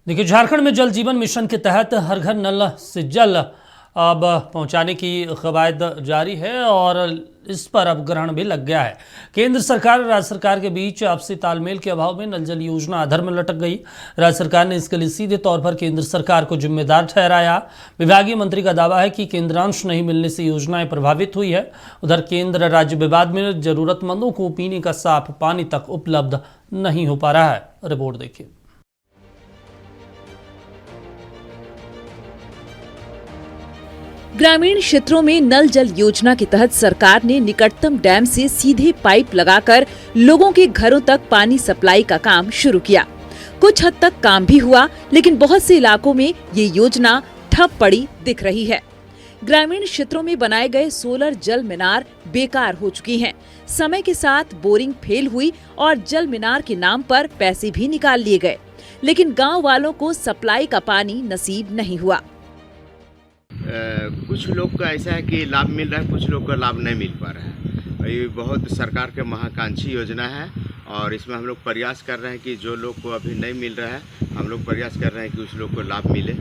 देखिए, झारखंड में जल जीवन मिशन के तहत हर घर नल से जल अब पहुंचाने की कवायद जारी है और इस पर अब ग्रहण भी लग गया है। केंद्र सरकार और राज्य सरकार के बीच आपसी तालमेल के अभाव में नल जल योजना अधर में लटक गई। राज्य सरकार ने इसके लिए सीधे तौर पर केंद्र सरकार को जिम्मेदार ठहराया। विभागीय मंत्री का दावा है कि केंद्रांश नहीं मिलने से योजनाएं प्रभावित हुई है। उधर केंद्र राज्य विवाद में जरूरतमंदों को पीने का साफ पानी तक उपलब्ध नहीं हो पा रहा है। रिपोर्ट देखिए। ग्रामीण क्षेत्रों में नल जल योजना के तहत सरकार ने निकटतम डैम से सीधे पाइप लगाकर लोगों के घरों तक पानी सप्लाई का काम शुरू किया। कुछ हद तक काम भी हुआ, लेकिन बहुत से इलाकों में ये योजना ठप पड़ी दिख रही है। ग्रामीण क्षेत्रों में बनाए गए सोलर जल मीनार बेकार हो चुकी हैं। समय के साथ बोरिंग फेल हुई और जल मीनार के नाम पर पैसे भी निकाल लिए गए, लेकिन गाँव वालों को सप्लाई का पानी नसीब नहीं हुआ। कुछ लोग का ऐसा है कि लाभ मिल रहा है, कुछ लोग का लाभ नहीं मिल पा रहा है। ये बहुत सरकार के महत्वाकांक्षी योजना है और इसमें हम लोग प्रयास कर रहे हैं कि जो लोग को अभी नहीं मिल रहा है, हम लोग प्रयास कर रहे हैं कि उस लोग को लाभ मिले।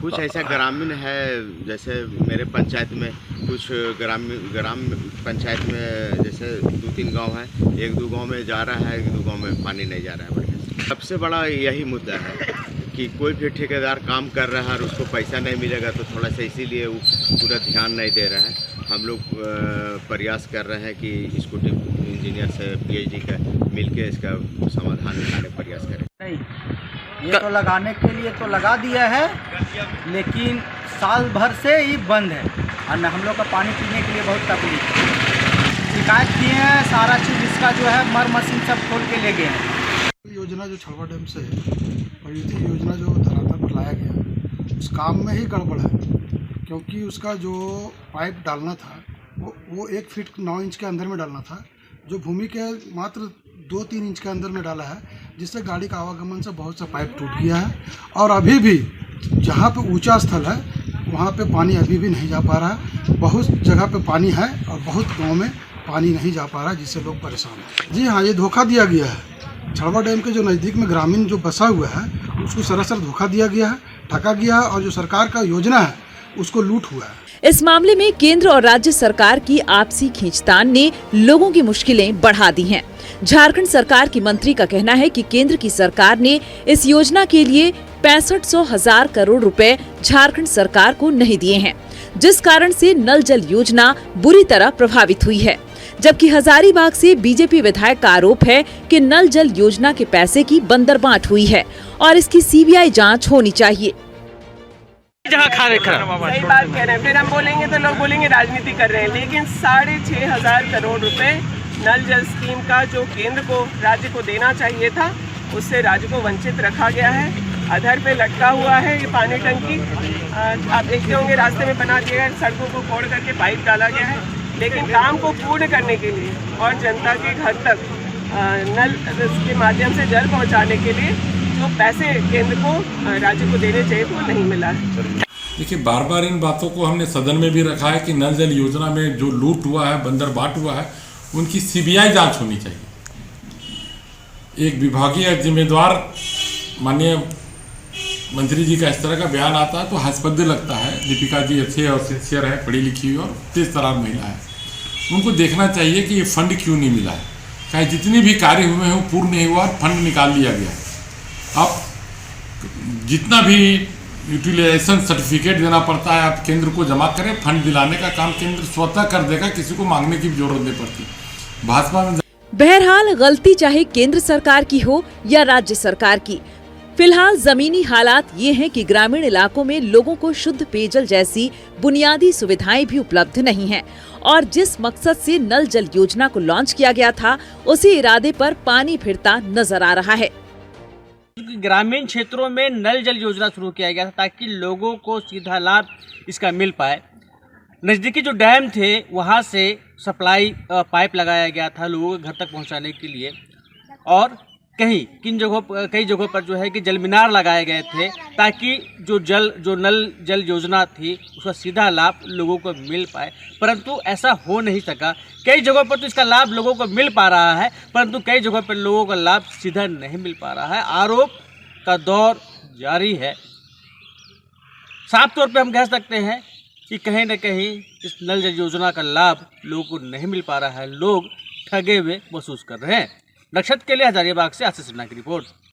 कुछ ऐसा ग्रामीण है, जैसे मेरे पंचायत में कुछ ग्राम पंचायत में जैसे 2-3 गांव है, 1-2 गांव में जा रहा है, 1-2 गांव में पानी नहीं जा रहा है बढ़िया से। सबसे बड़ा यही मुद्दा है कि कोई भी ठेकेदार काम कर रहा है और उसको पैसा नहीं मिलेगा, तो थोड़ा सा इसीलिए वो पूरा ध्यान नहीं दे रहा है। हम लोग प्रयास कर रहे हैं कि इसको इंजीनियर से PhD का मिलके इसका समाधान निकालने का प्रयास करें। नहीं, ये तो लगाने के लिए तो लगा दिया है, लेकिन साल भर से ही बंद है और हम लोग का पानी पीने के लिए बहुत तकलीफ है। शिकायत किए हैं, सारा चीज़ इसका जो है मशीन सब खोल के ले गए हैं। योजना जो छलवा डैम से और युति योजना जो धरातल पर लाया गया, उस काम में ही गड़बड़ है, क्योंकि उसका जो पाइप डालना था वो 1 फीट 9 इंच के अंदर में डालना था, जो भूमि के मात्र 2-3 इंच के अंदर में डाला है, जिससे गाड़ी का आवागमन से बहुत सा पाइप टूट गया है। और अभी भी जहाँ पे ऊंचा स्थल है वहाँ पे पानी अभी भी नहीं जा पा रहा है। बहुत जगह पे पानी है और बहुत गाँव में पानी नहीं जा पा रहा है, जिससे लोग परेशान हैं। जी हाँ, ये धोखा दिया गया है। छलवा डैम के जो नज़दीक में ग्रामीण जो बसा हुआ है उसको सरासर धोखा दिया गया है, ठगा गया है, और जो सरकार का योजना है उसको लूट हुआ है। इस मामले में केंद्र और राज्य सरकार की आपसी खींचतान ने लोगों की मुश्किलें बढ़ा दी हैं। झारखंड सरकार की मंत्री का कहना है कि केंद्र की सरकार ने इस योजना के लिए 6500 करोड़ रुपए झारखंड सरकार को नहीं दिए हैं, जिस कारण से नल जल योजना बुरी तरह प्रभावित हुई है। जबकि हजारीबाग से बीजेपी विधायक का आरोप है कि नल जल योजना के पैसे की बंदरबांट हुई है और इसकी CBI जांच होनी चाहिए। सही बात कह रहे हैं, फिर हम बोलेंगे तो लोग बोलेंगे राजनीति कर रहे हैं, लेकिन 6500 करोड़ रुपए नल जल स्कीम का जो केंद्र को राज्य को देना चाहिए था, उससे राज्य को वंचित रखा गया है। अधर पे लटका हुआ है ये पानी टंकी। आप देखते होंगे रास्ते में बना दिया गया, सड़कों को फोड़ करके पाइप डाला गया है, लेकिन काम को पूर्ण करने के लिए और जनता के घर तक नल के माध्यम से जल पहुंचाने के लिए जो पैसे केंद्र को राज्य को देने चाहिए वो नहीं मिला है। देखिए, बार बार इन बातों को हमने सदन में भी रखा है कि नल जल योजना में जो लूट हुआ है, बंदरबाट हुआ है, उनकी CBI जांच होनी चाहिए। एक विभागीय जिम्मेदार माननीय मंत्री जी का इस तरह का बयान आता है तो हास्यास्पद लगता है। दीपिका जी अच्छे और सिंसियर है, पढ़ी लिखी हुई और तेज तरार महिला है। उनको देखना चाहिए कि ये फंड क्यों नहीं मिला है। चाहे जितने भी कार्य हुए हैं वो पूर्ण नहीं हुआ, फंड निकाल लिया गया। अब जितना भी यूटिलाइजेशन सर्टिफिकेट देना पड़ता है, आप केंद्र को जमा करें, फंड दिलाने का काम केंद्र स्वतः कर देगा, किसी को मांगने की जरूरत नहीं पड़ती। भाजपा में बहरहाल गलती चाहे केंद्र सरकार की हो या राज्य सरकार की, फिलहाल जमीनी हालात ये हैं कि ग्रामीण इलाकों में लोगों को शुद्ध पेयजल जैसी बुनियादी सुविधाएं भी उपलब्ध नहीं हैं और जिस मकसद से नल जल योजना को लॉन्च किया गया था, उसी इरादे पर पानी फिरता नजर आ रहा है। ग्रामीण क्षेत्रों में नल जल योजना शुरू किया गया था ताकि लोगों को सीधा लाभ इसका मिल पाए। नज़दीकी जो डैम थे वहाँ से सप्लाई पाइप लगाया गया था लोगों के घर तक पहुँचाने के लिए, और कई जगहों पर जो है कि जल मीनार लगाए गए थे ताकि जो नल जल योजना थी उसका सीधा लाभ लोगों को मिल पाए, परंतु ऐसा हो नहीं सका। कई जगहों पर तो इसका लाभ लोगों को मिल पा रहा है, परंतु कई जगहों पर लोगों का लाभ सीधा नहीं मिल पा रहा है। आरोप का दौर जारी है। साफ तौर पे हम कह सकते हैं कि कहीं न कहीं इस नल जल योजना का लाभ लोगों को नहीं मिल पा रहा है, लोग ठगे हुए महसूस कर रहे हैं। नक्षत्र के लिए हजारीबाग से आशीष सिन्हा की रिपोर्ट।